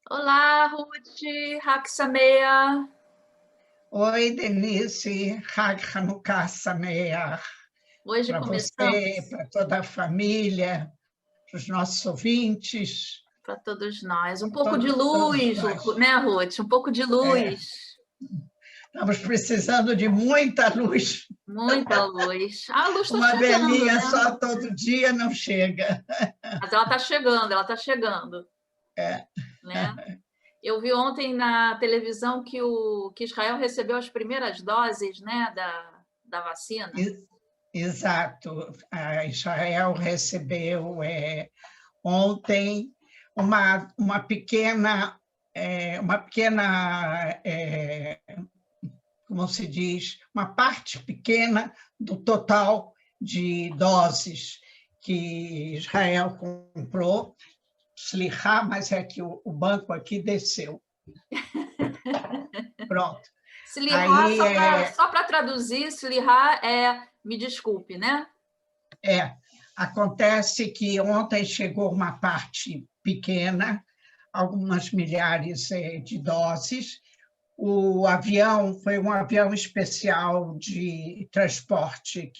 Olá, Ruth, Haxameia. Oi, Denise, Hag Hanukkah Sameach, Hoje para você, começamos para toda a família, para os nossos ouvintes, para todos nós. Um para pouco de todos luz, nós. né, Ruth? Um pouco de É, luz. estamos precisando de muita luz. Muita luz. A luz está Uma chegando, velhinha né? só todo dia não chega. Mas ela está chegando, É, né? Eu vi ontem na televisão que Israel recebeu as primeiras doses, né, da vacina. e- exato. A Israel recebeu ontem uma pequena, como se diz, uma parte pequena do total de doses que Israel comprou. Slichá, mas é que o banco aqui desceu. Pronto. Slihá, Aí só para traduzir, Slihá é me desculpe, né? acontece que ontem chegou uma parte pequena, algumas milhares de doses. O avião foi um avião especial de transporte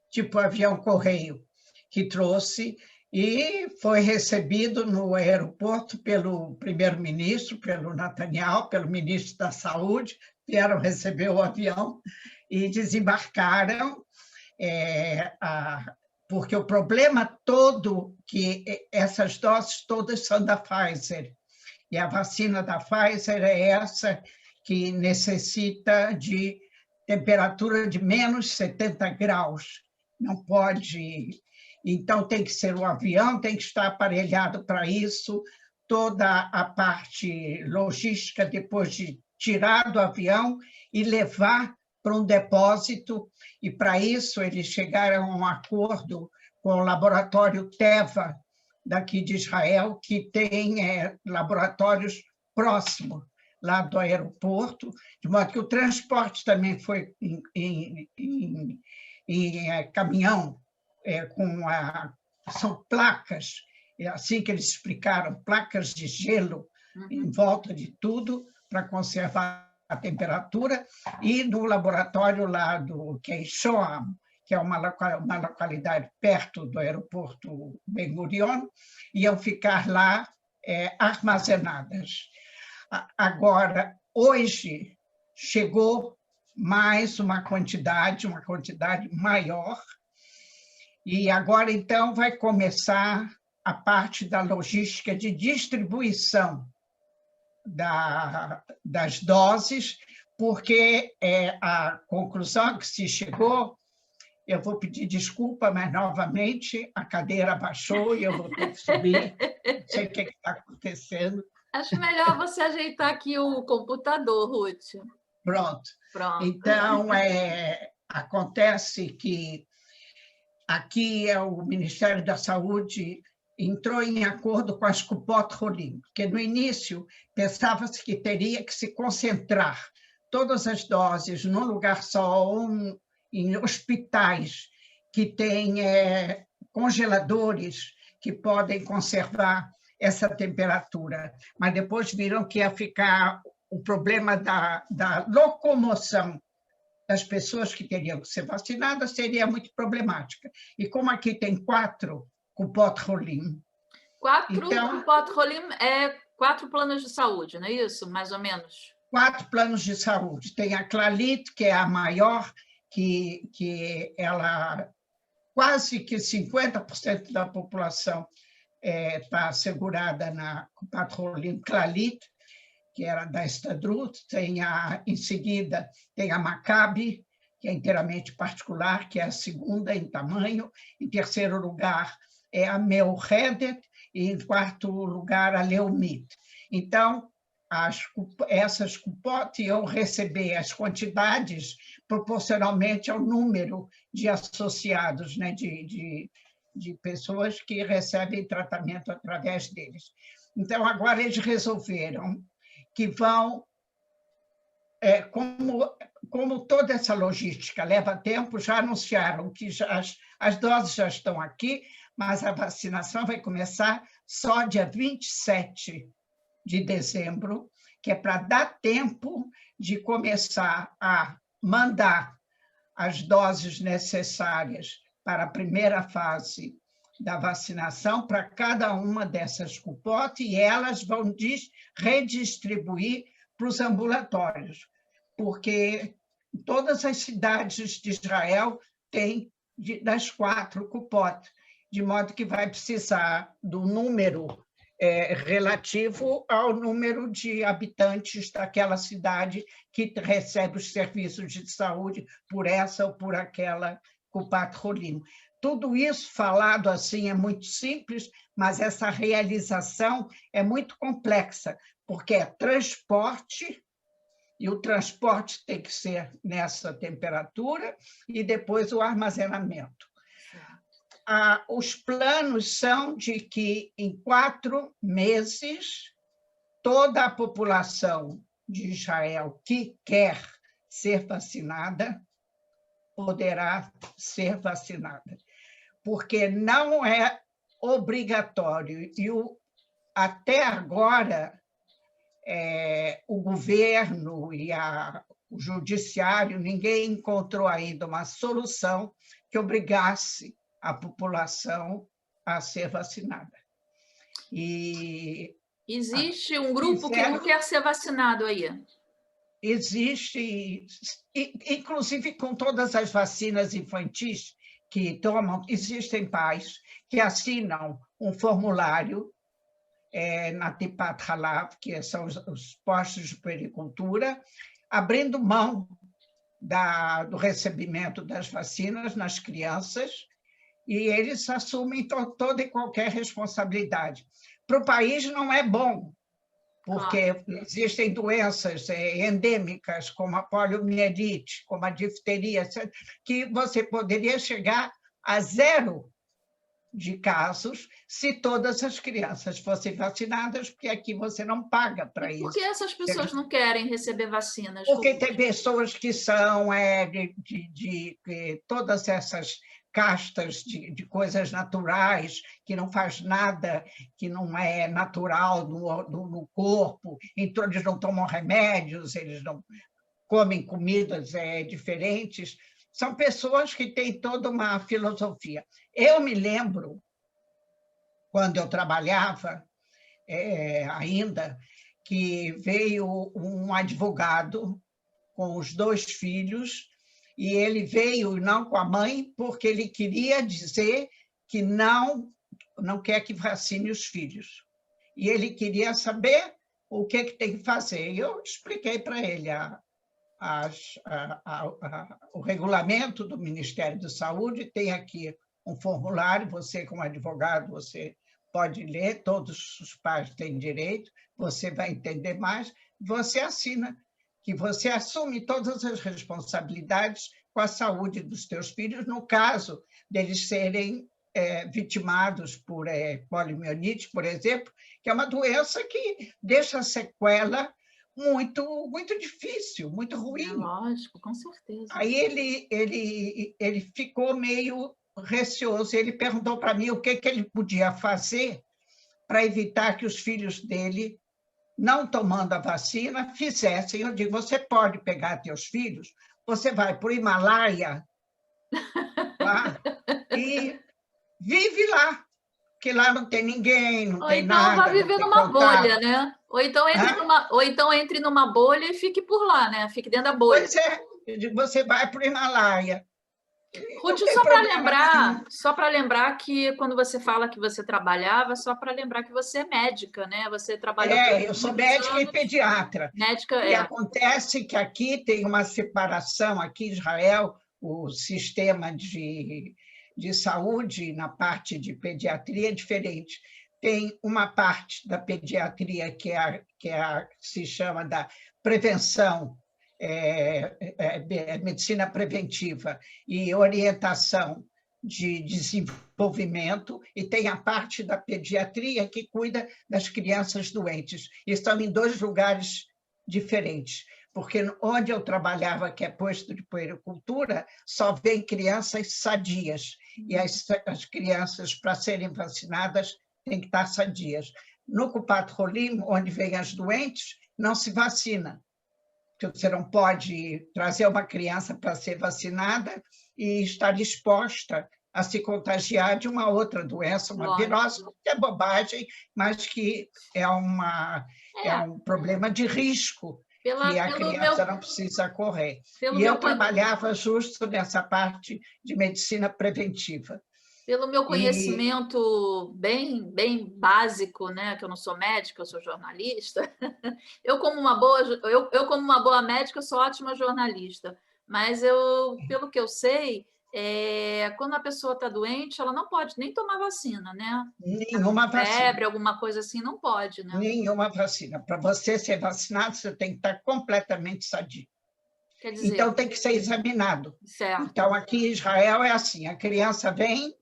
tipo avião correio, que trouxe e foi recebido no aeroporto pelo primeiro-ministro, pelo Netanyahu, pelo ministro da Saúde, vieram receber o avião e desembarcaram, porque o problema todo que essas doses todas são da Pfizer, e a vacina da Pfizer é essa que necessita de temperatura de menos 70 graus. Não pode. Então, tem que ser um avião, tem que estar aparelhado para isso, toda a parte logística, depois de tirar do avião e levar para um depósito. E, para isso, eles chegaram a um acordo com o laboratório Teva, daqui de Israel, que tem laboratórios próximos lá do aeroporto, de modo que o transporte também foi em caminhão, são placas, é assim que eles explicaram, placas de gelo em volta de tudo para conservar a temperatura, e no laboratório lá que é em Shoam, que é uma localidade perto do aeroporto Ben Gurion, iam ficar lá armazenadas. Agora, hoje, chegou mais uma quantidade maior, e agora, então, vai começar a parte da logística de distribuição das doses, porque a conclusão que se chegou, eu vou pedir desculpa, mas novamente a cadeira baixou e eu vou ter que subir, não sei o que está acontecendo. Acho melhor você ajeitar aqui o computador, Ruth. Pronto. Pronto. Então, acontece que aqui o Ministério da Saúde entrou em acordo com as Cupot-Rolim, porque no início pensava-se que teria que se concentrar todas as doses num lugar só, ou em hospitais que têm congeladores que podem conservar essa temperatura. Mas depois viram que ia ficar o problema da locomoção das pessoas que teriam que ser vacinadas seria muito problemática. E como aqui tem 4 Cupot-Rolim. 4 então, Cupot-Rolim é 4 planos de saúde, não é isso? Mais ou menos. 4 planos de saúde. Tem a Clalit, que é a maior, que ela quase que 50% da população está assegurada na Cupot-Rolim Clalit, que era da Estadrut. Em seguida, tem a Maccabi, que é inteiramente particular, que é a segunda em tamanho. Em terceiro lugar, é a Meoredet, e em quarto lugar, a Leumit. Então, essas Cupot iam receber as quantidades proporcionalmente ao número de associados, né, de pessoas que recebem tratamento através deles. Então, agora eles resolveram que vão, como toda essa logística leva tempo, já anunciaram que as doses já estão aqui, mas a vacinação vai começar só dia 27 de dezembro, que é para dar tempo de começar a mandar as doses necessárias para a primeira fase da vacinação para cada uma dessas cupotes, e elas vão redistribuir para os ambulatórios, porque todas as cidades de Israel têm das 4 cupotes, de modo que vai precisar do número relativo ao número de habitantes daquela cidade que recebe os serviços de saúde por essa ou por aquela Kupat Holim. Tudo isso falado assim é muito simples, mas essa realização é muito complexa, porque é transporte, e o transporte tem que ser nessa temperatura, e depois o armazenamento. Os planos são de que, em 4 meses, toda a população de Israel que quer ser vacinada poderá ser vacinada, porque não é obrigatório. E até agora, o governo e o judiciário, ninguém encontrou ainda uma solução que obrigasse a população a ser vacinada. Existe um grupo que não quer ser vacinado aí? Existe, inclusive com todas as vacinas infantis que tomam, existem pais que assinam um formulário na Tipat Halav, que são os postos de puericultura, abrindo mão do recebimento das vacinas nas crianças, e eles assumem toda e qualquer responsabilidade. Para o país não é bom, porque existem doenças endêmicas, como a poliomielite, como a difteria, que você poderia chegar a 0 de casos se todas as crianças fossem vacinadas, porque aqui você não paga para isso. Por que essas pessoas não querem receber vacinas? Porque tem pessoas que são de todas essas castas de coisas naturais, que não faz nada que não é natural no corpo, então eles não tomam remédios, eles não comem comidas diferentes. São pessoas que têm toda uma filosofia. Eu me lembro, quando eu trabalhava ainda, que veio um advogado com os 2 filhos, e ele veio não com a mãe, porque ele queria dizer que não quer que vacine os filhos. E ele queria saber o que tem que fazer. E eu expliquei para ele o regulamento do Ministério da Saúde, tem aqui um formulário, você, como advogado, você pode ler, todos os pais têm direito, você vai entender mais, você assina, que você assume todas as responsabilidades com a saúde dos teus filhos, no caso deles serem vitimados por poliomielite, por exemplo, que é uma doença que deixa sequela muito, muito difícil, muito ruim. Lógico, com certeza. Aí ele ficou meio receoso, ele perguntou para mim o que ele podia fazer para evitar que os filhos dele, não tomando a vacina, fizessem. Eu digo, você pode pegar teus filhos, você vai para o Himalaia lá, e vive lá, que lá não tem ninguém, não tem nada. Ou então vai viver numa bolha, né? Ou então entre numa bolha e fique por lá, né? Fique dentro da bolha. Pois é, eu digo, você vai para o Himalaia. Ruth, só para lembrar que quando você fala que você trabalhava, só para lembrar que você é médica, né? Você trabalhou. Eu sou médica e pediatra. Médica, e acontece que aqui tem uma separação, aqui em Israel, o sistema de saúde na parte de pediatria é diferente. Tem uma parte da pediatria que se chama da prevenção, medicina preventiva e orientação de desenvolvimento, e tem a parte da pediatria que cuida das crianças doentes. E estão em 2 lugares diferentes, porque onde eu trabalhava, que é posto de puericultura, só vem crianças sadias, e as crianças, para serem vacinadas, têm que estar sadias. No Kupat Holim, onde vêm as doentes, não se vacina. Porque você não pode trazer uma criança para ser vacinada e estar exposta a se contagiar de uma outra doença, uma virose, que é bobagem, mas que é um problema de risco que a criança não precisa correr. E eu trabalhava justo nessa parte de medicina preventiva. Pelo meu conhecimento bem básico, né, que eu não sou médica, eu sou jornalista, eu como uma boa médica, eu sou ótima jornalista, mas pelo que eu sei, quando a pessoa está doente, ela não pode nem tomar vacina, né? Nenhuma vacina. Febre, alguma coisa assim, não pode, né? Nenhuma vacina. Para você ser vacinado, você tem que estar completamente sadio. Quer dizer, então, tem que ser examinado. Certo. Então, aqui em Israel é assim, a criança vem,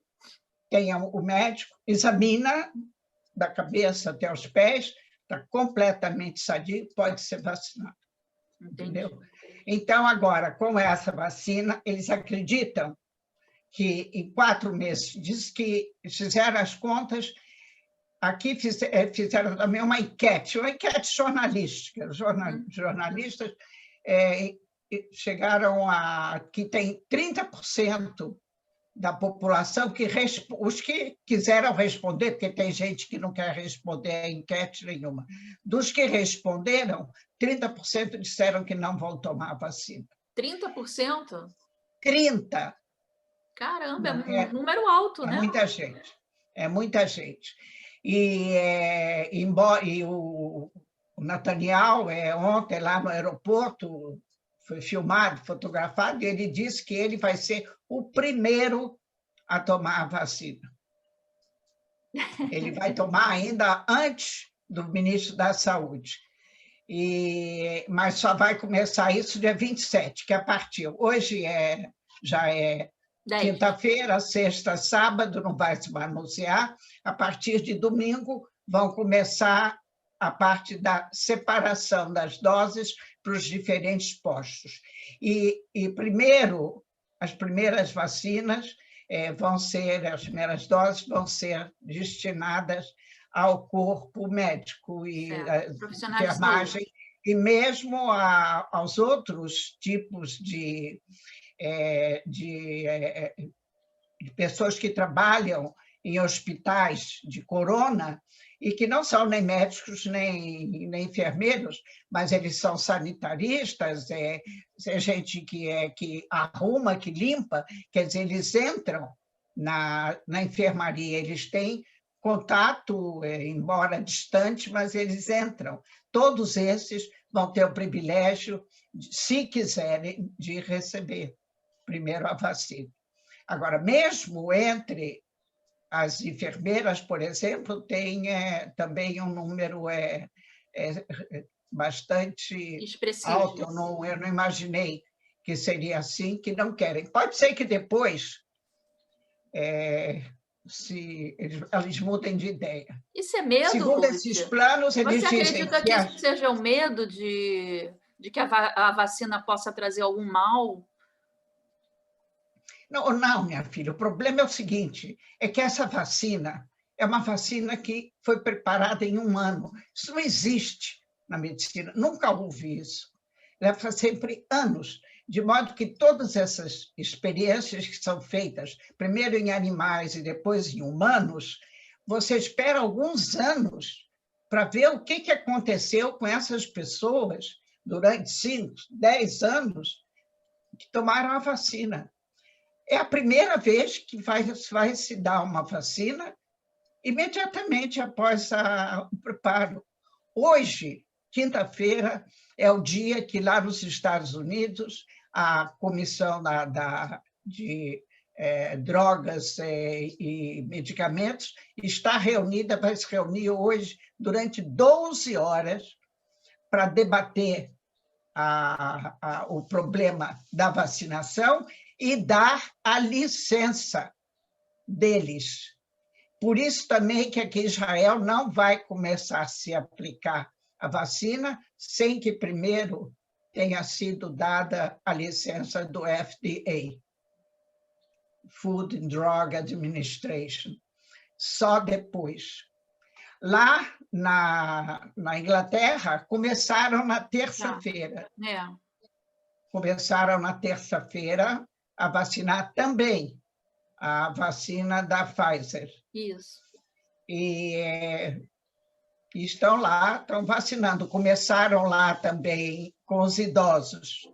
tem o médico, examina da cabeça até os pés, está completamente sadio, pode ser vacinado. Entendeu? Então, agora, com essa vacina, eles acreditam que em 4 meses, diz que fizeram as contas, aqui fizeram também uma enquete jornalística. Jornalistas chegaram a que tem 30% da população os que quiseram responder, porque tem gente que não quer responder a enquete nenhuma. Dos que responderam, 30% disseram que não vão tomar a vacina. 30%? 30%. Caramba, é um número alto, né? É muita gente. E o Netanyahu, ontem, lá no aeroporto, foi filmado, fotografado, e ele disse que ele vai ser o primeiro a tomar a vacina. Ele vai tomar ainda antes do ministro da Saúde. Mas só vai começar isso dia 27, que é a partir. Hoje já é quinta-feira, sexta, sábado, não vai se anunciar. A partir de domingo vão começar a parte da separação das doses para os diferentes postos. E primeiro, as primeiras vacinas as primeiras doses vão ser destinadas ao corpo médico e enfermagem, e mesmo aos outros tipos de pessoas que trabalham em hospitais de corona e que não são nem médicos nem enfermeiros, mas eles são sanitaristas, é gente que arruma, que limpa, quer dizer, eles entram na enfermaria, eles têm contato, embora distante, mas eles entram. Todos esses vão ter o privilégio, se quiserem, de receber primeiro a vacina. Agora, mesmo entre as enfermeiras, por exemplo, tem também um número bastante expressivo. Alto. Eu não imaginei que seria assim, que não querem. Pode ser que depois eles mudem de ideia. Isso é medo, segundo esses planos, eles Você dizem acredita que isso seja o medo de que a vacina possa trazer algum mal? Não, minha filha, o problema é o seguinte, é que essa vacina é uma vacina que foi preparada em 1 ano. Isso não existe na medicina, nunca houve isso. Leva sempre anos, de modo que todas essas experiências que são feitas, primeiro em animais e depois em humanos, você espera alguns anos para ver o que aconteceu com essas pessoas durante 5, 10 anos que tomaram a vacina. É a primeira vez que vai se dar uma vacina imediatamente após o preparo. Hoje, quinta-feira, é o dia que lá nos Estados Unidos a Comissão de Drogas e Medicamentos está reunida, vai se reunir hoje durante 12 horas para debater o problema da vacinação e dar a licença deles. Por isso também que aqui em Israel não vai começar a se aplicar a vacina sem que primeiro tenha sido dada a licença do FDA, Food and Drug Administration, só depois. Lá na Inglaterra, começaram na Tá. terça-feira. É, Começaram na terça-feira a vacinar também a vacina da Pfizer. isso. E estão lá, estão vacinando. Começaram lá também com os idosos.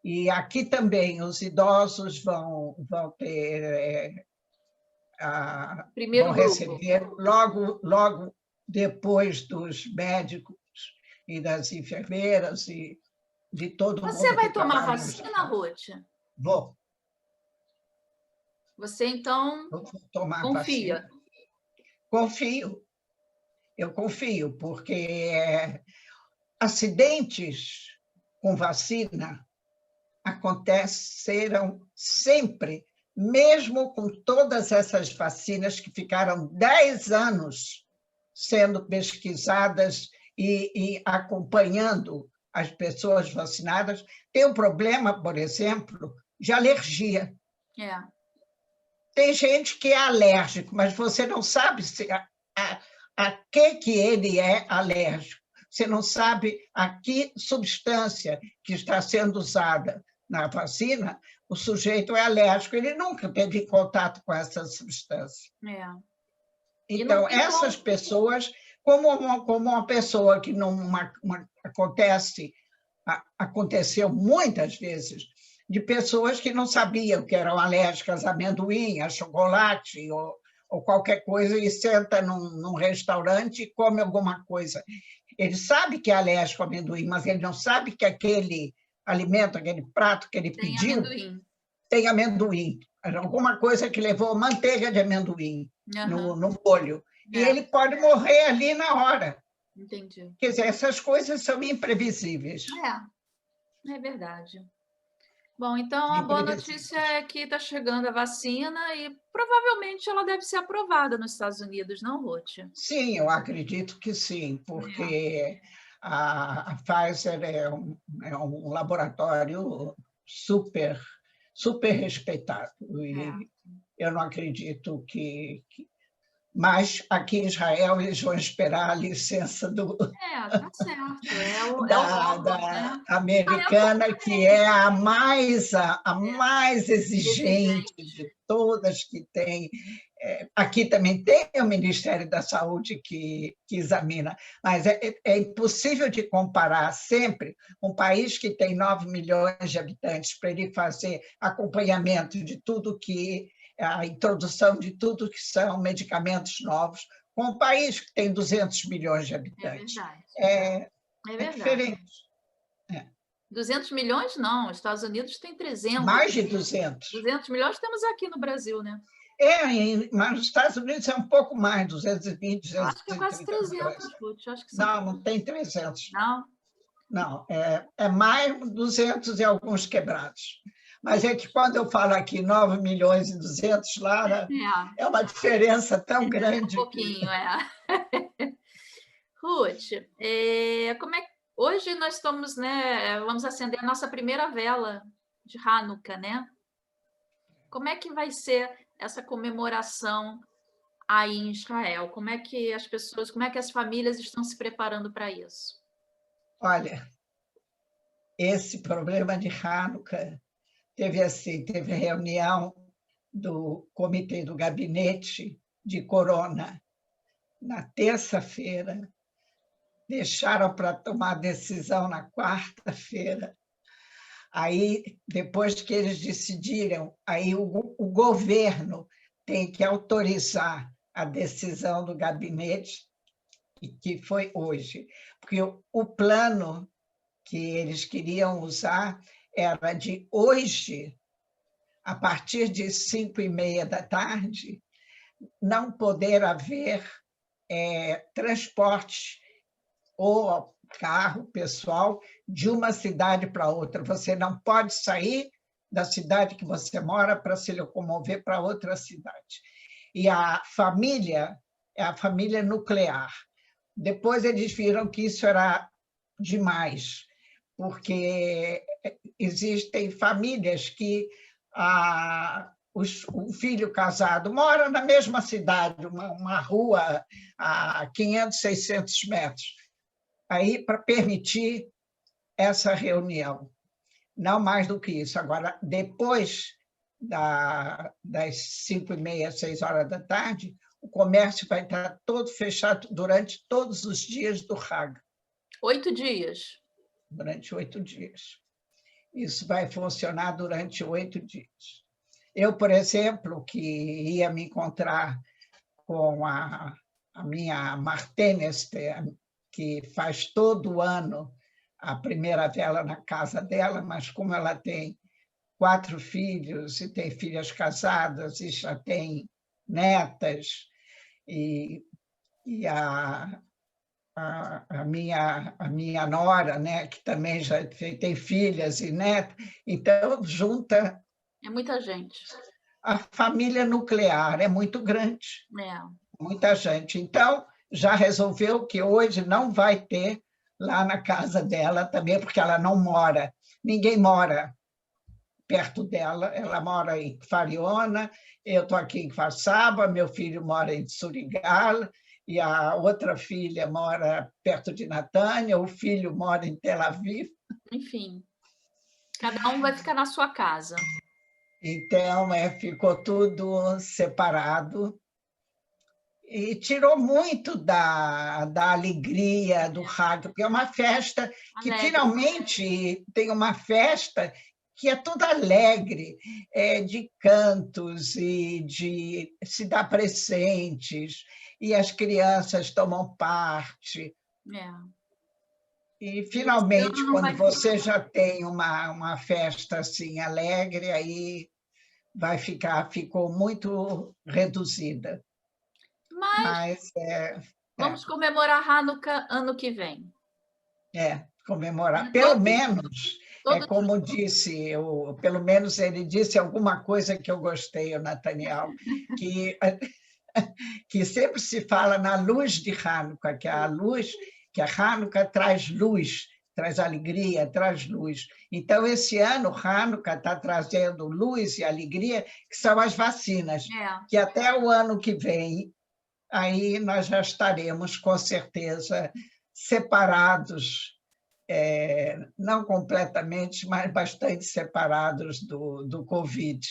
E aqui também os idosos vão ter, Primeiro vão grupo. receber logo depois dos médicos e das enfermeiras e de todo mundo. Você vai que tomar trabalha no vacina, hospital. Ruth? Vou Você, então, tomar confia? vacina. Confio, eu confio, porque acidentes com vacina aconteceram sempre, mesmo com todas essas vacinas que ficaram 10 anos sendo pesquisadas e acompanhando as pessoas vacinadas. Tem um problema, por exemplo, de alergia. É. Tem gente que é alérgico, mas você não sabe a que ele é alérgico. Você não sabe a que substância que está sendo usada na vacina, o sujeito é alérgico, ele nunca teve contato com essa substância. É. Então, essas pessoas, como uma pessoa que não aconteceu muitas vezes, de pessoas que não sabiam que eram alérgicas a amendoim, a chocolate ou qualquer coisa, e senta num restaurante e come alguma coisa. Ele sabe que é alérgico a amendoim, mas ele não sabe que aquele alimento, aquele prato que ele pediu, tem amendoim. Alguma coisa que levou manteiga de amendoim no molho. E ele pode morrer ali na hora. Entendi. Quer dizer, essas coisas são imprevisíveis. É verdade. Bom, então a boa notícia é que está chegando a vacina e provavelmente ela deve ser aprovada nos Estados Unidos, não, Ruth? Sim, eu acredito que sim, porque a Pfizer é um laboratório super respeitado. E eu não acredito que... Mas aqui em Israel eles vão esperar a licença tá certo. da americana, que é a mais exigente de todas que tem. Aqui também tem o Ministério da Saúde que examina, mas é impossível de comparar sempre um país que tem 9 milhões de habitantes para ele fazer acompanhamento de tudo a introdução de tudo que são medicamentos novos, com um país que tem 200 milhões de habitantes. É diferente. 200 milhões, não. Os Estados Unidos tem 300. Mais de 200. 200 milhões temos aqui no Brasil, né? Mas nos Estados Unidos é um pouco mais, 220, 230 milhões. Acho que é quase 300, Ruth. Acho que não tem 300. Não? Não, é mais 200 e alguns quebrados. Mas é que quando eu falo aqui 9 milhões e 200 lá, é uma diferença tão grande. Um pouquinho, Ruth, como é que... Hoje nós estamos, né? Vamos acender a nossa primeira vela de Hanukkah, né? Como é que vai ser essa comemoração aí em Israel? Como é que as famílias estão se preparando para isso? Olha, esse problema de Hanukkah teve reunião do comitê do gabinete de Corona na terça-feira, deixaram para tomar decisão na quarta-feira. Aí, depois que eles decidiram, aí o governo tem que autorizar a decisão do gabinete, que foi hoje, porque o plano que eles queriam usar era de hoje, a partir de 5h30 da tarde, não poder haver transporte ou carro pessoal de uma cidade para outra. Você não pode sair da cidade que você mora para se locomover para outra cidade. E a família é a família nuclear. Depois eles viram que isso era demais, porque existem famílias que o filho casado mora na mesma cidade, uma rua a 500, 600 metros, aí para permitir essa reunião. Não mais do que isso. Agora, depois das 5h30, 6 horas da tarde, o comércio vai estar todo fechado durante todos os dias do Hag. 8 dias. Durante 8 dias. Isso vai funcionar durante 8 dias. Eu, por exemplo, que ia me encontrar com a minha Martenester, que faz todo ano a primeira vela na casa dela, mas como ela tem 4 filhos e tem filhas casadas e já tem netas, e a minha nora, né, que também já tem filhas e netas, então junta... É muita gente. A família nuclear é muito grande, muita gente. Então, já resolveu que hoje não vai ter lá na casa dela também, porque ela não mora, ninguém mora perto dela, ela mora em Fariona, eu estou aqui em Kfar meu filho mora em Tsurigal, e a outra filha mora perto de Natânia, o filho mora em Tel Aviv. Enfim, cada um vai ficar na sua casa. Então, ficou tudo separado e tirou muito da alegria do Hag, porque é uma festa que Alegre. Finalmente tem uma festa que é toda alegre, de cantos e de se dar presentes, e as crianças tomam parte. E, finalmente, quando você já tem uma festa assim alegre, aí ficou muito reduzida. Mas vamos comemorar Hanukkah ano que vem. Comemorar. Pelo menos, como disse, pelo menos ele disse alguma coisa que eu gostei, o Nathaniel, que sempre se fala na luz de Hanukkah, que a luz, que a Hanukkah traz luz, traz alegria, traz luz. Então, esse ano, Hanukkah está trazendo luz e alegria, que são as vacinas, que até o ano que vem, aí nós já estaremos, com certeza, separados, não completamente, mas bastante separados do Covid.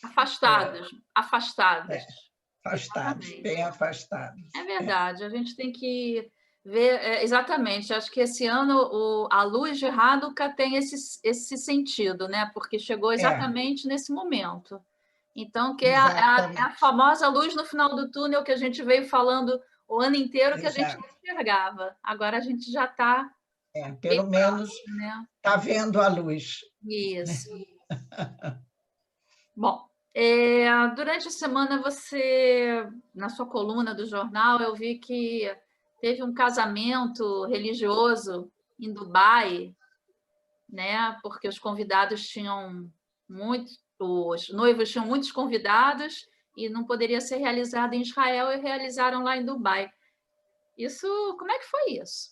Afastados. Afastados, bem afastados. É verdade, a gente tem que ver exatamente. Acho que esse ano a luz de Hanukkah tem esse sentido, né? Porque chegou exatamente nesse momento. Então, que é a famosa luz no final do túnel que a gente veio falando o ano inteiro, que a gente não enxergava. Agora a gente já está... pelo menos está vendo a luz. Isso. Bom, durante a semana na sua coluna do jornal, eu vi que teve um casamento religioso em Dubai, né? Porque os convidados tinham os noivos tinham muitos convidados e não poderia ser realizado em Israel e realizaram lá em Dubai. Como é que foi isso?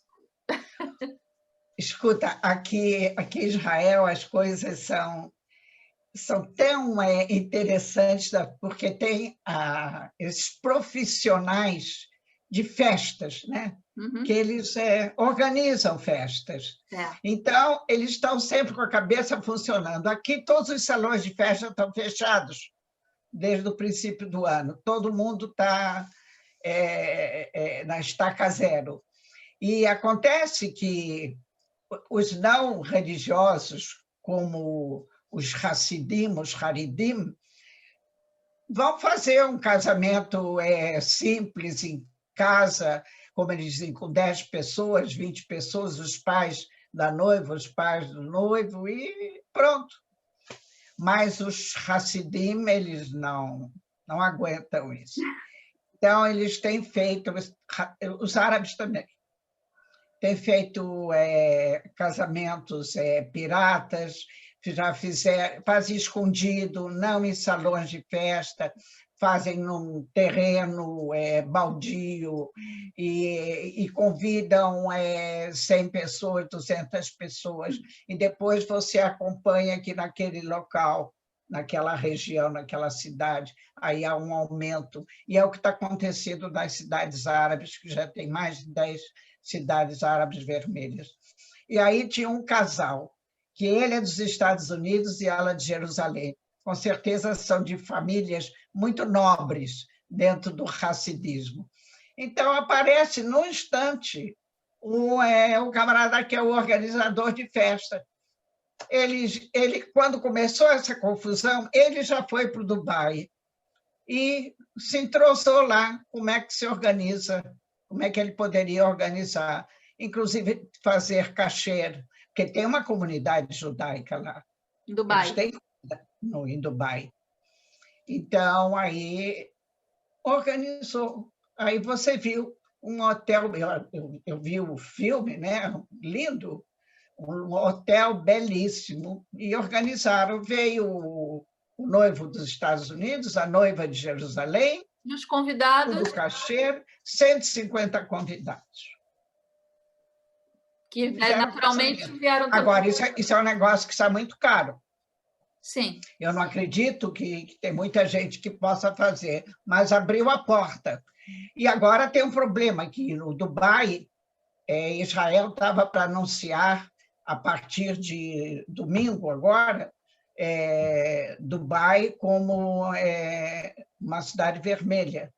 Escuta, aqui em Israel as coisas são tão interessantes, porque tem esses profissionais de festas, né? Que eles organizam festas. Então, eles estão sempre com a cabeça funcionando. Aqui, todos os salões de festa estão fechados desde o princípio do ano. Todo mundo está na estaca zero. E acontece que os não religiosos, como os Hassidim, os Haridim, vão fazer um casamento simples em casa, como eles dizem, com 10 pessoas, 20 pessoas, os pais da noiva, os pais do noivo, e pronto. Mas os Hassidim, eles não aguentam isso. Então, eles têm feito, os árabes também, têm feito casamentos piratas, já fazem escondido, não em salões de festa, fazem num terreno baldio e convidam 100 pessoas, 200 pessoas, e depois você acompanha que naquele local naquela região, naquela cidade, aí há um aumento. E é o que está acontecendo nas cidades árabes, que já tem mais de 10 cidades árabes vermelhas. E aí tinha um casal, que ele é dos Estados Unidos e ela de Jerusalém. Com certeza são de famílias muito nobres dentro do hasidismo. Então, aparece, num instante, o camarada que é o organizador de festa. Ele, quando começou essa confusão, ele já foi para o Dubai e se entrosou lá como é que se organiza, como é que ele poderia organizar, inclusive fazer kasher, porque tem uma comunidade judaica lá. Em Dubai. Eles têm em Dubai. Então, aí organizou. Aí você viu um hotel, eu vi o filme, né? Lindo, um hotel belíssimo, e organizaram, veio o noivo dos Estados Unidos, a noiva de Jerusalém, e os convidados? Tudo cachê, 150 convidados. Que naturalmente vieram... Agora, isso é um negócio que está muito caro. Sim. Eu não acredito que tem muita gente que possa fazer, mas abriu a porta. E agora tem um problema aqui no Dubai, Israel estava para anunciar, a partir de domingo agora, Dubai como uma cidade vermelha,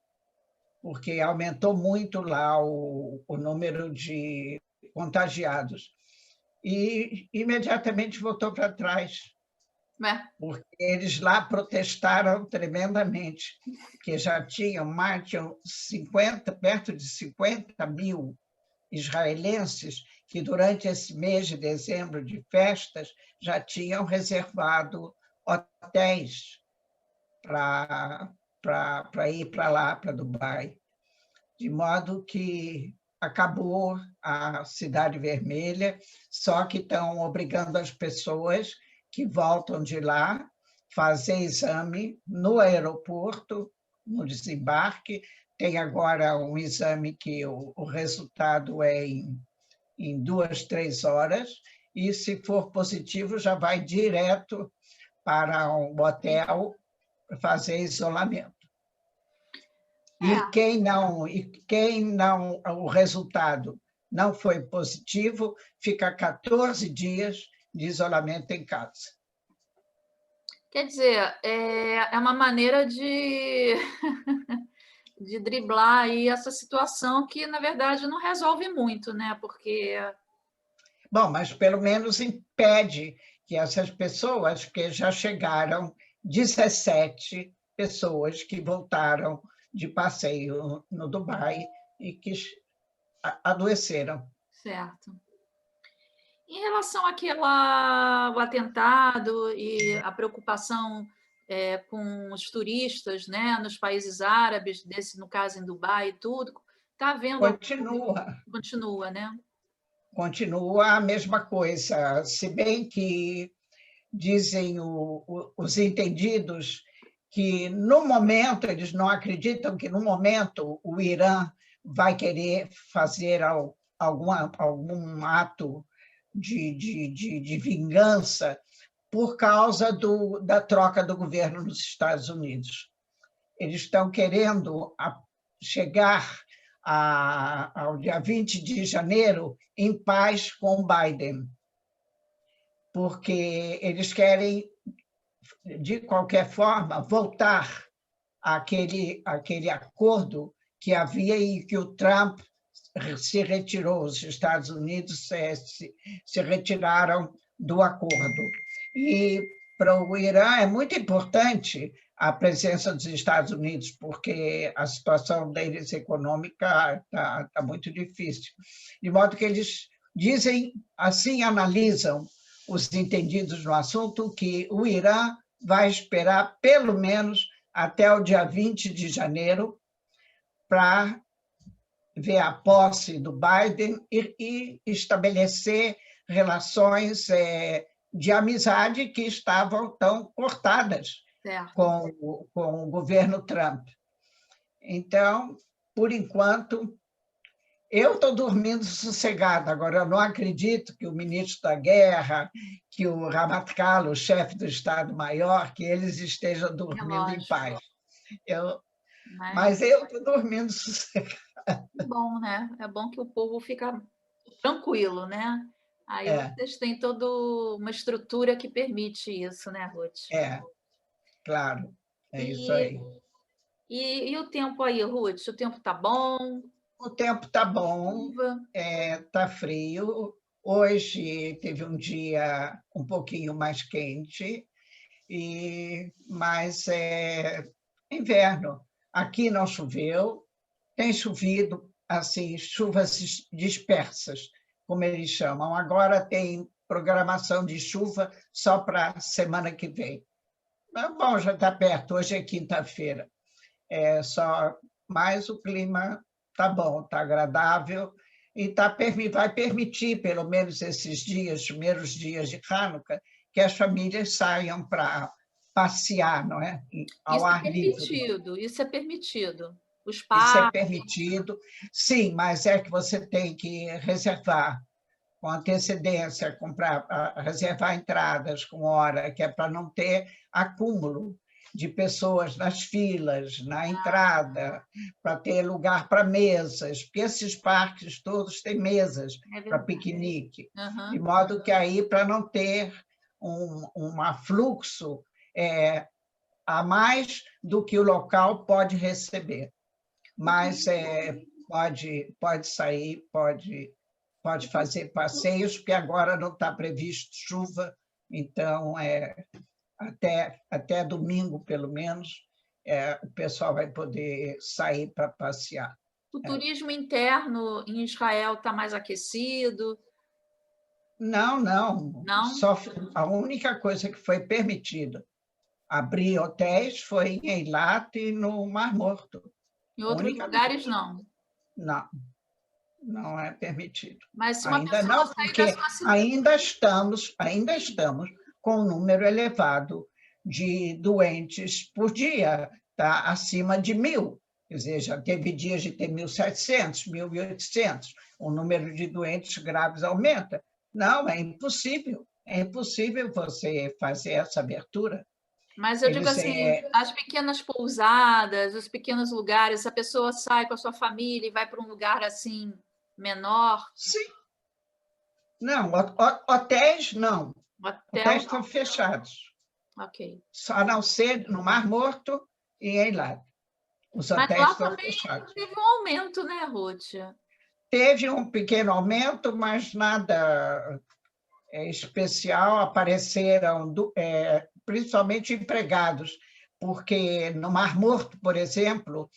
porque aumentou muito lá o número de contagiados. E imediatamente voltou para trás. Porque eles lá protestaram tremendamente, que já tinham perto de 50 mil israelenses que, durante esse mês de dezembro de festas, já tinham reservado hotéis para ir para lá, para Dubai. De modo que acabou a Cidade Vermelha, só que estão obrigando as pessoas que voltam de lá fazer exame no aeroporto, no desembarque. Tem agora um exame que o resultado é em 2, 3 horas, e, se for positivo, já vai direto para um hotel fazer isolamento. E quem não, o resultado não foi positivo, fica 14 dias de isolamento em casa. Quer dizer, é uma maneira de driblar aí essa situação que, na verdade, não resolve muito, né? Porque... Bom, mas pelo menos impede que essas pessoas, que já chegaram 17 pessoas que voltaram de passeio no Dubai e que adoeceram. Certo. Em relação ao atentado e a preocupação com os turistas, né, nos países árabes, no caso em Dubai e tudo, está havendo... Continua, né? Continua a mesma coisa, se bem que dizem os entendidos que, no momento, eles não acreditam que, no momento, o Irã vai querer fazer algum ato de vingança por causa da troca do governo nos Estados Unidos. Eles estão querendo chegar ao dia 20 de janeiro em paz com Biden, porque eles querem, de qualquer forma, voltar àquele acordo que havia e que o Trump se retirou, os Estados Unidos se retiraram do acordo. E para o Irã é muito importante a presença dos Estados Unidos, porque a situação deles econômica está muito difícil. De modo que eles dizem, assim analisam os entendidos no assunto, que o Irã vai esperar pelo menos até o dia 20 de janeiro para ver a posse do Biden e estabelecer relações de amizade que estavam tão cortadas com o governo Trump. Então, por enquanto, Eu estou dormindo sossegado. Agora, eu não acredito que o ministro da Guerra, que o Ramatkala, o chefe do Estado-Maior, que eles estejam É dormindo em lógico, paz. Eu, mas mas eu estou dormindo sossegado. é bom, né? É bom que o povo fica tranquilo, né? Aí É, vocês têm toda uma estrutura que permite isso, né, Ruth? é, claro. É isso E, aí. e o tempo aí, Ruth? O tempo tá bom? O tempo está bom, Chuva? está frio. Hoje teve um dia um pouquinho mais quente, mas é inverno. Aqui não choveu, tem chovido assim, chuvas dispersas, como eles chamam. Agora tem programação de chuva só para a semana que vem. Mas, bom, já está perto, hoje é quinta-feira. Mas o clima está bom, está agradável e vai permitir, pelo menos esses dias, primeiros dias de Hanukkah, que as famílias saiam para passear, não é? Ao Isso é ar livre. permitido, isso é permitido. Os Isso é parques, permitido, sim, mas é que você tem que reservar com antecedência, reservar entradas com hora, que é para não ter acúmulo de pessoas nas filas, na entrada, para ter lugar para mesas, porque esses parques todos têm mesas é para verdade. piquenique, de Uhum. modo que aí, para não ter um afluxo a mais do que o local pode receber. Mas pode sair, pode fazer passeios, porque agora não está previsto chuva, então até domingo, pelo menos, o pessoal vai poder sair para passear. O turismo interno em Israel está mais aquecido? Não, não. Não? Só a única coisa que foi permitida abrir hotéis foi em Eilat e no Mar Morto. Em A outros única lugares, coisa. não. Não, não é permitido. Mas se uma Ainda pessoa não, sair da porque sua cidade. ainda estamos com um número elevado de doentes por dia, está acima de 1.000. Quer dizer, já teve dias de ter 1.700, 1.800. O número de doentes graves aumenta. Não, é impossível você fazer essa abertura. Mas eu digo Eles, assim, as pequenas pousadas, os pequenos lugares, se a pessoa sai com a sua família e vai para um lugar assim menor, sim, não, hotéis não, hotel, hotéis estão fechados. ok. Só a não ser no Mar Morto e em Eilat. Os Mas hotéis lá estão também fechados. teve um aumento, né, Ruth? Teve um pequeno aumento, mas nada especial. Apareceram, principalmente empregados, porque no Mar Morto, por exemplo,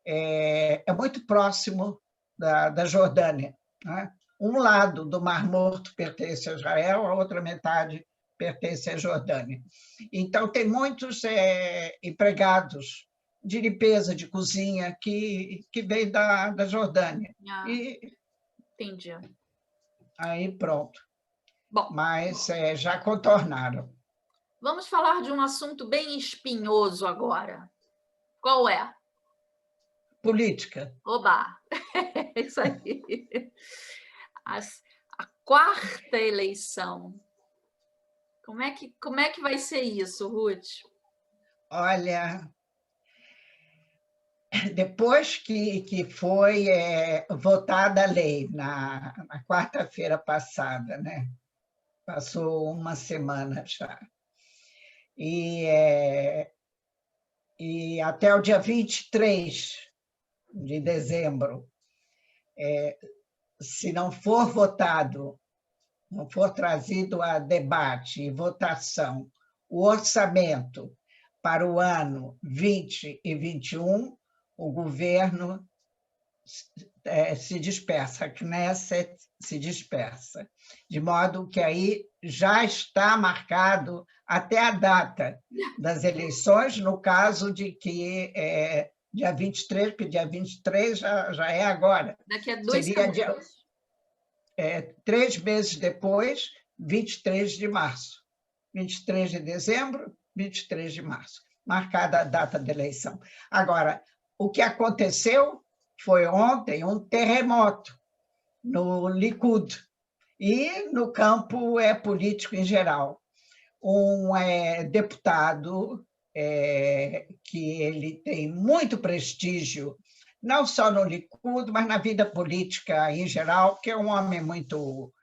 é muito próximo da Jordânia, né? Um lado do Mar Morto pertence a Israel, a outra metade pertence à Jordânia. Então, tem muitos empregados de limpeza, de cozinha, que vêm da Jordânia. Ah, E entendi. aí pronto. Bom, Mas já contornaram. vamos falar de um assunto bem espinhoso agora. Qual é? Política. Oba! É isso aí. A quarta eleição. Como é que vai ser isso, Ruth? Olha, depois que foi votada a lei na quarta-feira passada, né? Passou uma semana já. E até o dia 23 de dezembro, se não for votado, não for trazido a debate e votação o orçamento para o ano 20 e 21, o governo se dispersa, a Knesset se dispersa, de modo que aí já está marcado até a data das eleições, no caso de que dia 23, porque dia 23 já é agora. Daqui a 2 Seria semanas. 3 meses depois, 23 de março. 23 de dezembro, 23 de março, marcada a data da eleição. Agora, o que aconteceu foi ontem um terremoto no Likud, e no campo político em geral. Um deputado que ele tem muito prestígio, não só no Likud, mas na vida política em geral, porque é um homem muito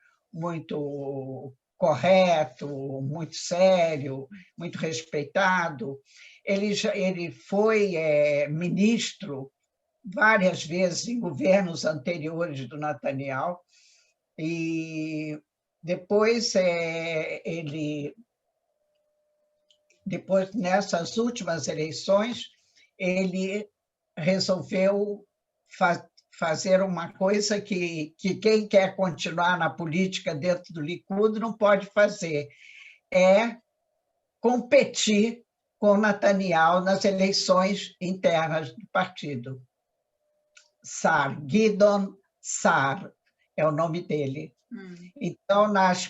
correto, muito sério, muito respeitado. Ele foi ministro várias vezes em governos anteriores do Netanyahu, e depois nessas últimas eleições, ele resolveu fazer uma coisa que quem quer continuar na política dentro do Likud não pode fazer, é competir com Netanyahu nas eleições internas do partido. Gideon Sa'ar é o nome dele. Então, nas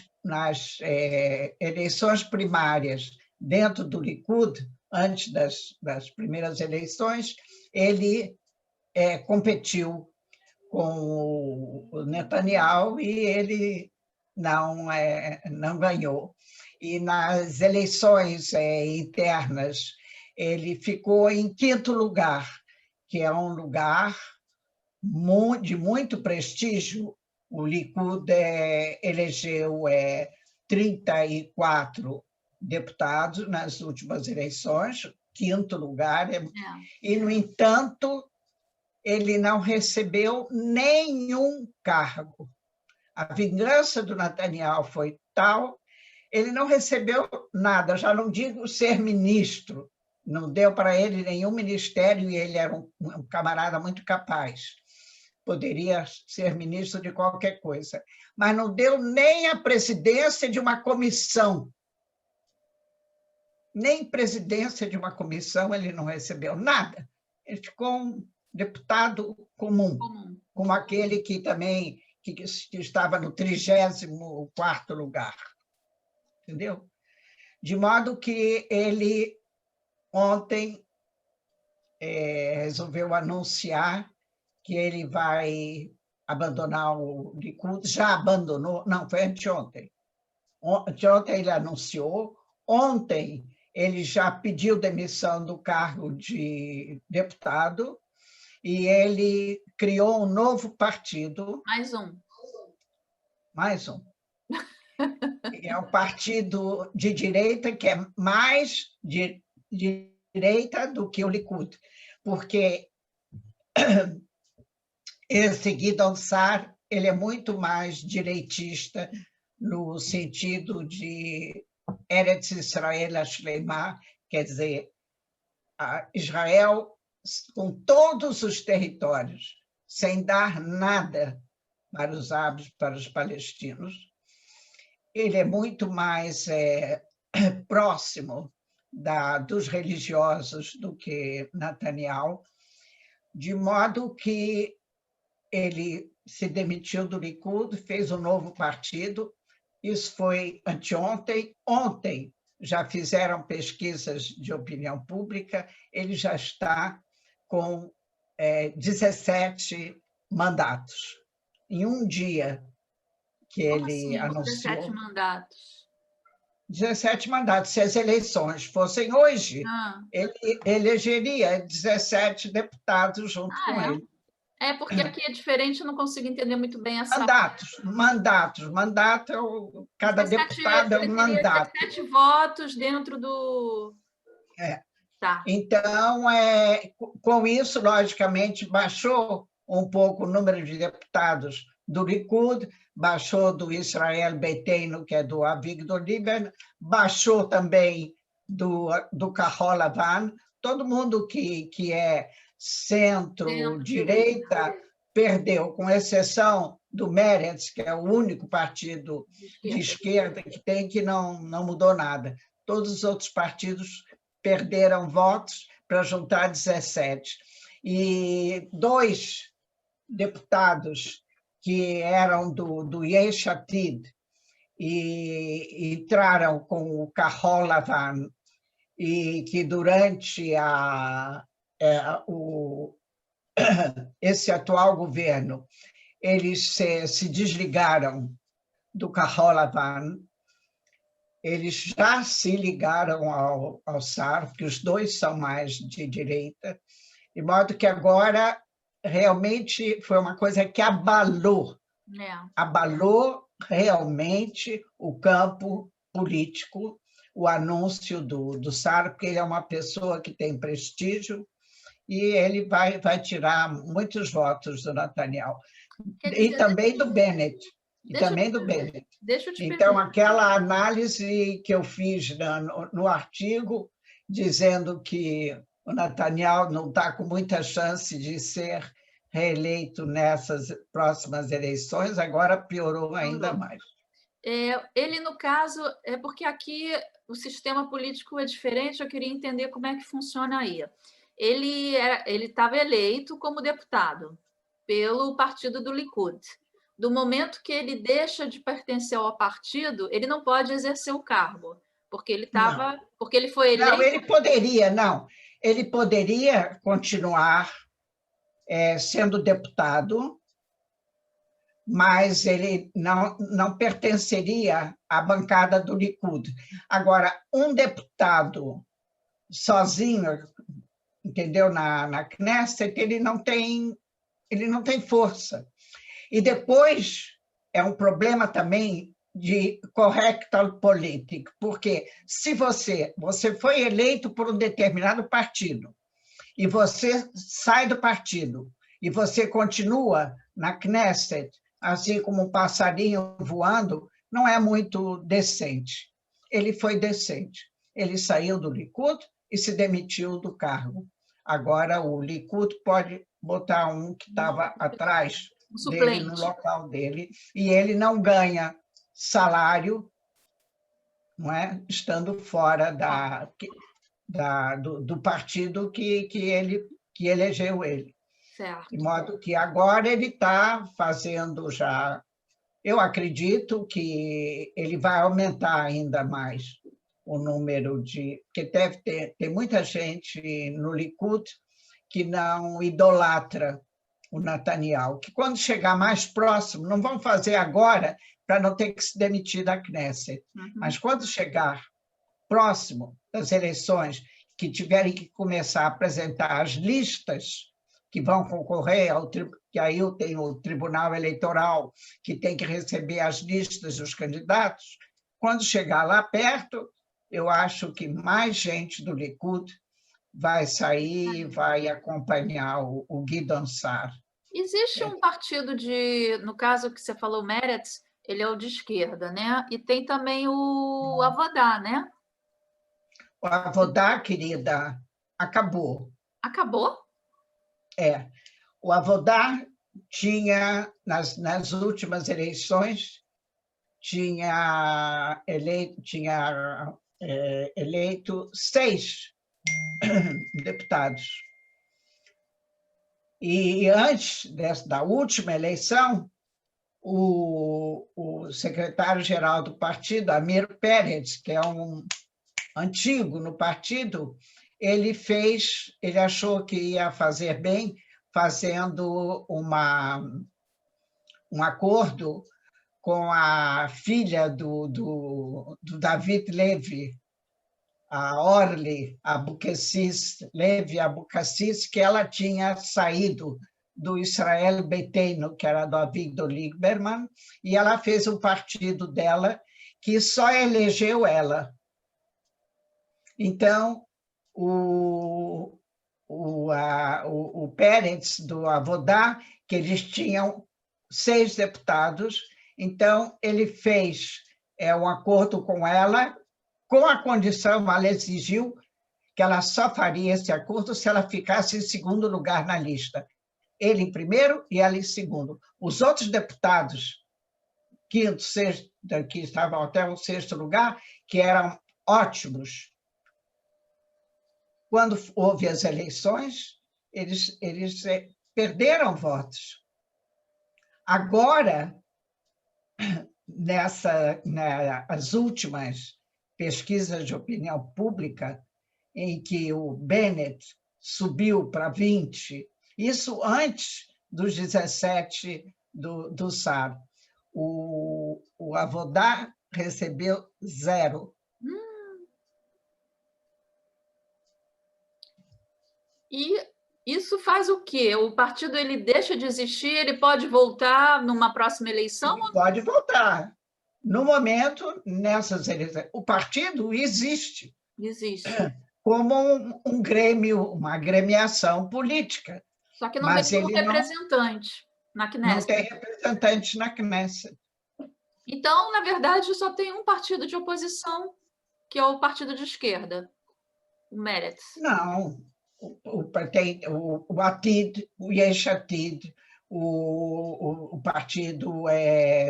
eleições primárias dentro do Likud, antes das primeiras eleições, ele competiu com o Netanyahu e ele não ganhou. E nas eleições internas, ele ficou em 5º lugar, que é um lugar de muito prestígio. O Likud elegeu 34 deputados nas últimas eleições, 5º lugar, e, no entanto, ele não recebeu nenhum cargo. A vingança do Netanyahu foi tal, ele não recebeu nada, já não digo ser ministro, não deu para ele nenhum ministério, e ele era um camarada muito capaz. Poderia ser ministro de qualquer coisa, mas não deu nem a presidência de uma comissão. Nem presidência de uma comissão ele não recebeu, nada. Ele ficou um deputado comum, como aquele que também que estava no 34º lugar. Entendeu? De modo que ele, ontem, resolveu anunciar que ele vai abandonar o Likud, já abandonou, não, foi anteontem. Anteontem ele anunciou, ontem ele já pediu demissão do cargo de deputado e ele criou um novo partido. Mais um. É um partido de direita que é mais de direita do que o Likud, porque esse Gideon Sa'ar, ele é muito mais direitista no sentido de Eretz Israel Ashleimah, quer dizer, Israel com todos os territórios, sem dar nada para os árabes, para os palestinos. Ele é muito mais próximo dos religiosos do que Netanyahu, de modo que ele se demitiu do Likud, fez um novo partido. Isso foi anteontem. Ontem já fizeram pesquisas de opinião pública, ele já está com 17 mandatos. Em um dia que ele anunciou... 17 mandatos? 17 mandatos. Se as eleições fossem hoje, ele elegeria 17 deputados junto com ele. Porque aqui é diferente, eu não consigo entender muito bem essa... Mandato, cada deputado é um mandato. 17 votos dentro do... Tá. Então, com isso, logicamente, baixou um pouco o número de deputados do Likud, baixou do Israel Beiteinu, que é do Avigdor Lieberman, baixou também do Kahol Lavan. Todo mundo que é centro-direita perdeu, com exceção do Meretz, que é o único partido de esquerda que tem, que não mudou nada. Todos os outros partidos perderam votos para juntar 17. E 2 deputados que eram do Yesh Atid e entraram com o Kahol Lavan, e que durante esse atual governo eles se desligaram do Kahol Lavan, eles já se ligaram ao SAR, porque os dois são mais de direita, de modo que agora realmente foi uma coisa que abalou realmente o campo político, o anúncio do SAR, porque ele é uma pessoa que tem prestígio e ele vai tirar muitos votos do Netanyahu. E também do Bennett. Deixa eu te Então, perguntar. aquela análise que eu fiz no artigo, dizendo que o Netanyahu não está com muita chance de ser reeleito nessas próximas eleições, agora piorou ainda mais. Ele, no caso, é porque aqui o sistema político é diferente, eu queria entender como é que funciona aí. Ele estava eleito como deputado pelo partido do Likud. Do momento que ele deixa de pertencer ao partido, ele não pode exercer o cargo, porque ele foi eleito. Não, ele poderia continuar sendo deputado, mas ele não pertenceria à bancada do Likud. Agora, um deputado sozinho, entendeu, na Knesset, ele não tem força. E depois é um problema também de Correctpolitik, porque se você foi eleito por um determinado partido e você sai do partido e você continua na Knesset, assim como um passarinho voando, não é muito decente. Ele foi decente. Ele saiu do Likud e se demitiu do cargo. Agora o Likud pode botar um que estava atrás dele, no local dele, e ele não ganha salário, não é? Estando fora do partido que elegeu ele. Certo. De modo que agora ele está fazendo já... Eu acredito que ele vai aumentar ainda mais o número de... Porque deve ter muita gente no Likud que não idolatra o Netanyahu, que quando chegar mais próximo, não vão fazer agora para não ter que se demitir da Knesset, mas quando chegar próximo das eleições, que tiverem que começar a apresentar as listas que vão concorrer, que aí eu tenho o Tribunal Eleitoral, que tem que receber as listas dos candidatos, quando chegar lá perto, eu acho que mais gente do Likud vai sair e vai acompanhar o Gideon Sa'ar. Existe um partido no caso que você falou, Meretz, ele é o de esquerda, né? E tem também o Avodá, né? O Avodá, querida, acabou. Acabou? O Avodá tinha, nas últimas eleições, tinha eleito 6 deputados. E antes da última eleição, o secretário-geral do partido, Amir Peretz, que é um antigo no partido, ele achou que ia fazer bem fazendo um acordo com a filha do David Levy, a Orly Levy Abucassis, que ela tinha saído do Israel Beiteinu, que era do Avigdor Lieberman, e ela fez um partido dela que só elegeu ela. Então, o Peretz do Avodá, que eles tinham 6 deputados, então ele fez um acordo com ela, com a condição, ela exigiu que ela só faria esse acordo se ela ficasse em segundo lugar na lista. Ele em primeiro e ela em segundo. Os outros deputados, quinto, sexto, que estavam até o 6º lugar, que eram ótimos, quando houve as eleições, eles perderam votos. Agora, as últimas pesquisas de opinião pública, em que o Bennett subiu para 20, isso antes dos 17 do SAR. O Avodá recebeu 0. E isso faz o quê? O partido ele deixa de existir, ele pode voltar numa próxima eleição? Ele pode voltar. No momento, nessas eleições, o partido existe. Existe. Como um grêmio, uma agremiação política. Só que não tem um representante na Knesset. Não tem representante na Knesset. Então, na verdade, só tem um partido de oposição, que é o partido de esquerda, o Meretz. Não, tem o Atid, o Yesh Atid, o partido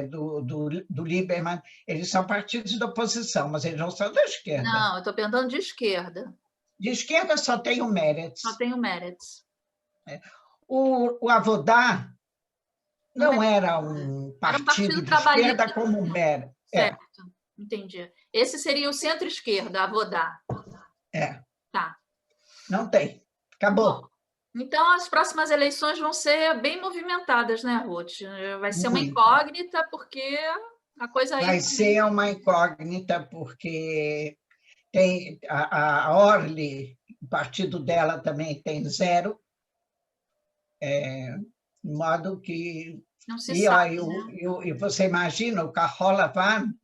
do Lieberman, eles são partidos da oposição, mas eles não são da esquerda. Não, eu estou pensando de esquerda. De esquerda só tem o Meretz. Só tem o Meretz. O Avodá não era um partido de esquerda como o Meretz. Certo, entendi. Esse seria o centro-esquerda, Avodá. Tá. Não tem. Acabou. Bom, então, as próximas eleições vão ser bem movimentadas, né, Ruth? Vai ser uma incógnita, porque a coisa aí... Vai ser uma incógnita, porque tem a Orly, o partido dela também tem 0, de modo que... Não se sabe, e você imagina, o Kahol Lavan,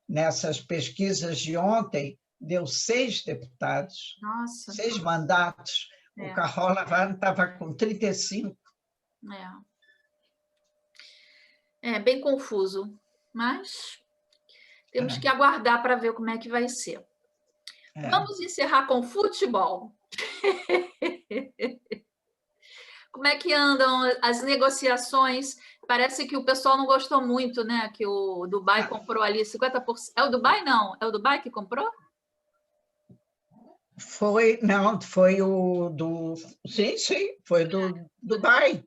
nessas pesquisas de ontem, deu 6 deputados, Nossa. 6 mandatos. O Kahol Lavan estava com 35. É bem confuso, mas temos que aguardar para ver como é que vai ser. Vamos encerrar com futebol. Como é que andam as negociações? Parece que o pessoal não gostou muito, né? Que o Dubai comprou ali 50%. É o Dubai, não? É o Dubai que comprou? Foi o do... Sim, foi do Dubai.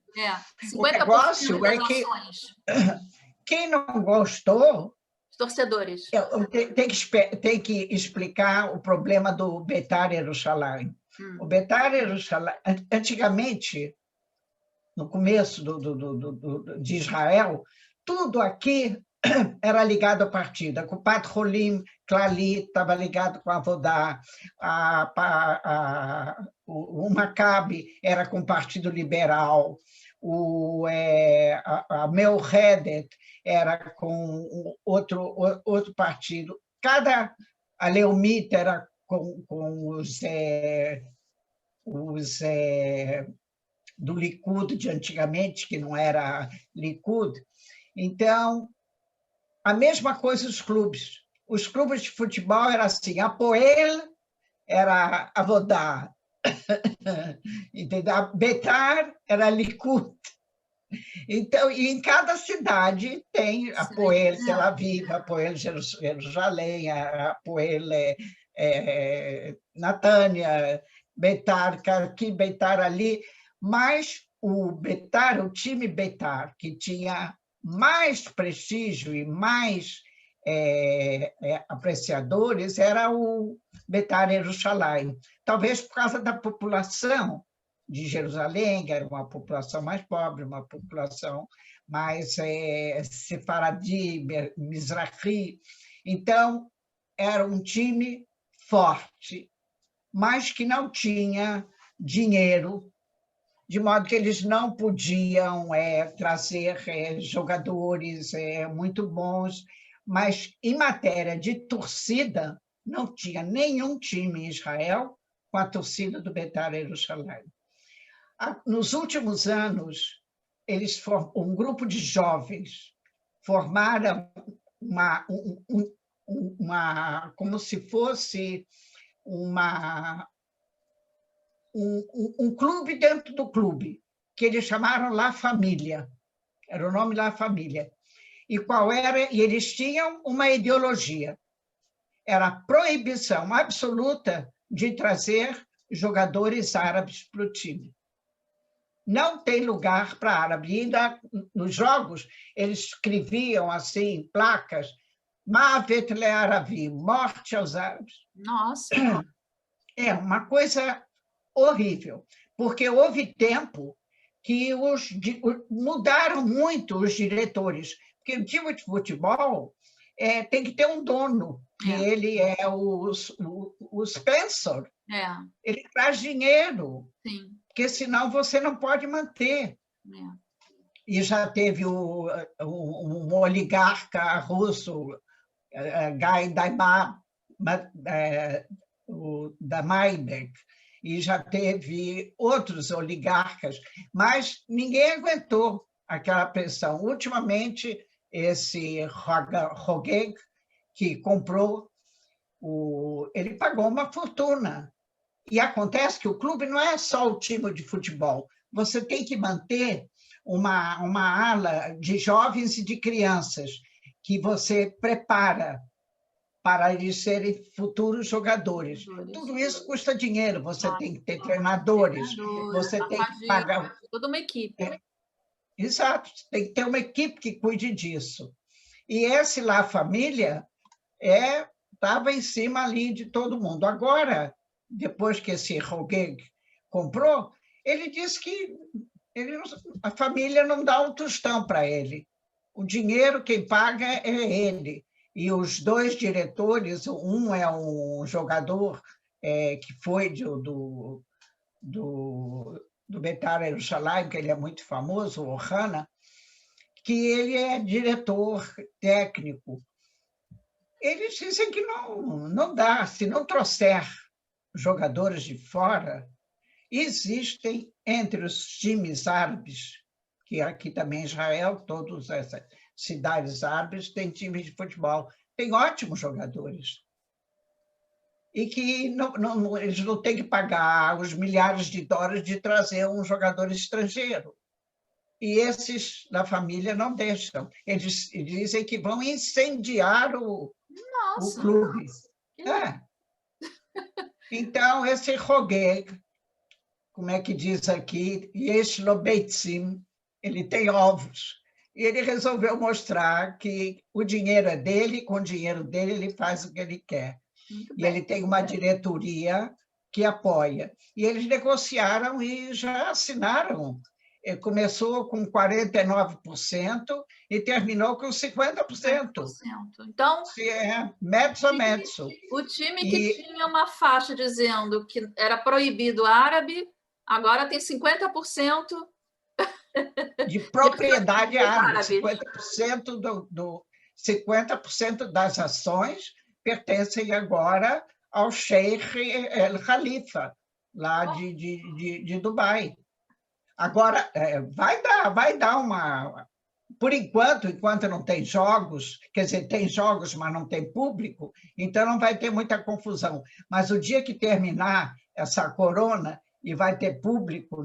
50% o negócio é que quem não gostou... Os torcedores. Tem que explicar o problema do Beitar Jerusalém. O Beitar Jerusalém, antigamente, no começo de Israel, tudo aqui era ligado ao partido. A Kupat Holim, Clalit, estava ligado com a Avodá, o Maccabi era com o Partido Liberal, a Meoredet era com outro partido. A Leumit era com os do Likud de antigamente, que não era Likud. Então, a mesma coisa os clubes. Os clubes de futebol eram assim, a Poel era Avodá, entendeu? A Beitar era Likud. Então, e em cada cidade tem a Poel Tel Aviv, a Poel Jerusalém, a Poel Natânia, Beitar aqui, Beitar ali, mas o time Beitar, que tinha mais prestígio e mais apreciadores, era o Beitar Jerusalém. Talvez por causa da população de Jerusalém, que era uma população mais pobre, uma população mais sefaradi, mizrahi. Então, era um time forte, mas que não tinha dinheiro, de modo que eles não podiam trazer jogadores muito bons, mas, em matéria de torcida, não tinha nenhum time em Israel com a torcida do Beitar Jerusalém. Nos últimos anos, um grupo de jovens formaram como se fosse um clube dentro do clube, que eles chamaram La Família. Era o nome La Família. E eles tinham uma ideologia. Era a proibição absoluta de trazer jogadores árabes para o time. Não tem lugar para árabe. E ainda nos jogos, eles escreviam assim, placas, Mavet le'Aravi, morte aos árabes. Nossa! É uma coisa horrível, porque houve tempo que mudaram muito os diretores, porque o time de futebol tem que ter um dono, que ele é o Spencer. Ele traz dinheiro, Sim. porque senão você não pode manter. E já teve um oligarca russo, Guy Damaidek, e já teve outros oligarcas, mas ninguém aguentou aquela pressão. Ultimamente, esse Rogeg, que comprou, ele pagou uma fortuna. E acontece que o clube não é só o time de futebol, você tem que manter uma ala de jovens e de crianças que você prepara para eles serem futuros jogadores. Tudo isso custa dinheiro, você tem que ter treinadores, você tem que pagar... Toda uma equipe. Exato, tem que ter uma equipe que cuide disso. E esse La Família estava em cima ali de todo mundo. Agora, depois que esse Rogeg comprou, ele disse que a família não dá um tostão para ele. O dinheiro quem paga é ele. E os dois diretores, um é um jogador que foi do Beitar Jerusalém, que ele é muito famoso, o Ohana, que ele é diretor técnico. Eles dizem que não dá, se não trouxer jogadores de fora. Existem entre os times árabes, que aqui também em Israel, todas essas cidades árabes têm times de futebol, tem ótimos jogadores. E que eles não têm que pagar os milhares de dólares de trazer um jogador estrangeiro. E esses da família não deixam. Eles dizem que vão incendiar o clube. Então, esse Rogeg, como é que diz aqui, Yesh lo beitzim, ele tem ovos. E ele resolveu mostrar que o dinheiro é dele, com o dinheiro dele ele faz o que ele quer. E ele tem uma diretoria que apoia. E eles negociaram e já assinaram. Começou com 49% e terminou com 50%. Então, mezzo a mezzo. O time que tinha uma faixa dizendo que era proibido árabe, agora tem 50% de propriedade árabe. 50% das ações pertencem agora ao Sheikh El Khalifa, lá de Dubai. Agora, vai dar uma... Por enquanto não tem jogos, quer dizer, tem jogos, mas não tem público, então não vai ter muita confusão. Mas o dia que terminar essa corona e vai ter público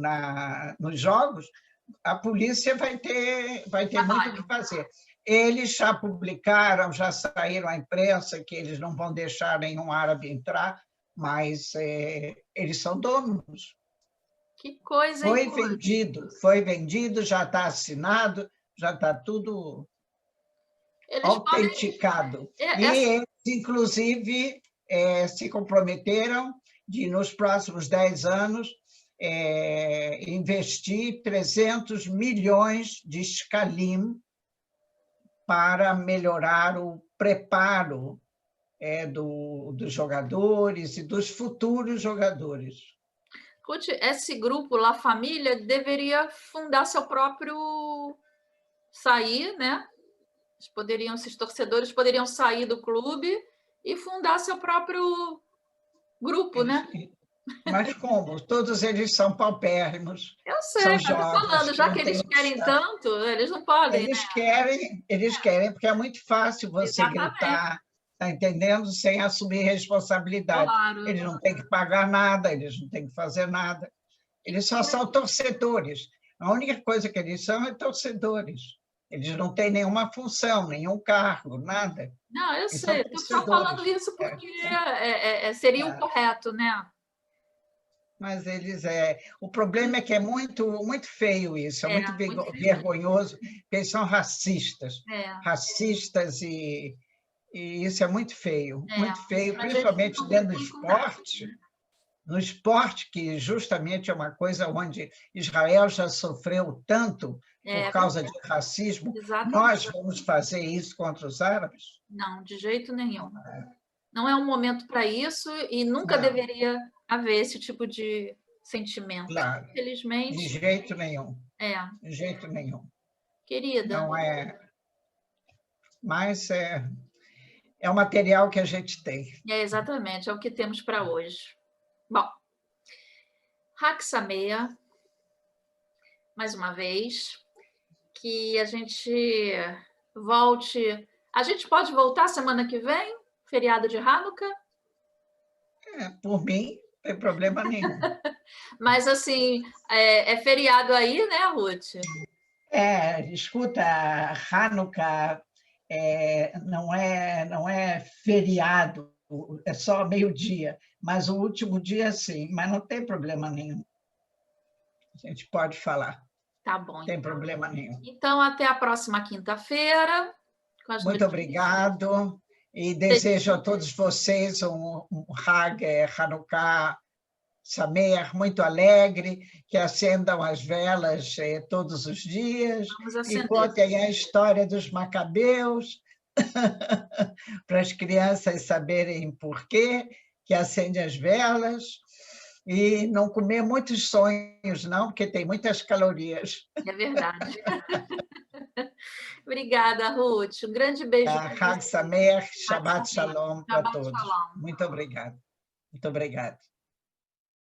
nos jogos, a polícia vai ter muito o que fazer. Eles já publicaram, já saíram à imprensa que eles não vão deixar nenhum árabe entrar, mas eles são donos. Que coisa, hein? Foi vendido, já está assinado, já está tudo autenticado. E eles, inclusive, se comprometeram de, nos próximos 10 anos, investir 300 milhões de shkalim para melhorar o preparo dos jogadores e dos futuros jogadores. Ruth, esse grupo, La Família, deveria fundar seu próprio... sair, né? Esses torcedores poderiam sair do clube e fundar seu próprio grupo, né? Mas como? Todos eles são paupérrimos. Eu sei, mas estou falando, já que eles querem tanto, eles não podem, Eles querem, porque é muito fácil você gritar, tá entendendo? Sem assumir responsabilidade. Claro. Eles não têm que pagar nada, eles não têm que fazer nada. Eles só são torcedores. A única coisa que eles são é torcedores. Eles não têm nenhuma função, nenhum cargo, nada. Não, eu sei. Estou só falando isso porque seria o correto, né? Mas eles... O problema é que é muito, muito feio isso, é muito vergonhoso, porque eles são racistas. Racistas e isso é muito feio, principalmente dentro do esporte. no esporte, que justamente é uma coisa onde Israel já sofreu tanto por causa de racismo, exatamente. nós vamos fazer isso contra os árabes? Não, de jeito nenhum. Não é um momento para isso e nunca Não. deveria haver esse tipo de sentimento. Claro, de Infelizmente, jeito nenhum, é. de jeito nenhum. Querida. Não é, mas é o material que a gente tem. É, exatamente, é o que temos para hoje. Bom, Hag Sameach, mais uma vez, que a gente volte. A gente pode voltar semana que vem, feriado de Hanukkah? Por mim, não tem problema nenhum. Mas, assim, é feriado aí, né, Ruth? Escuta, Hanukkah não é feriado, é só meio-dia, mas o último dia sim, mas não tem problema nenhum. A gente pode falar. Tá bom. Não tem problema nenhum. Então, até a próxima quinta-feira. Muito obrigado e desejo a todos vocês um Hag Hanukkah Sameach muito alegre, que acendam as velas todos os dias e contem a história dos macabeus para as crianças saberem por quê que acende as velas e não comer muitos sonhos, não, porque tem muitas calorias. É verdade. Obrigada, Ruth. Um grande beijo. Hag Sameach, Shabbat Shalom para todos. Shalom. Muito obrigado. Muito obrigado.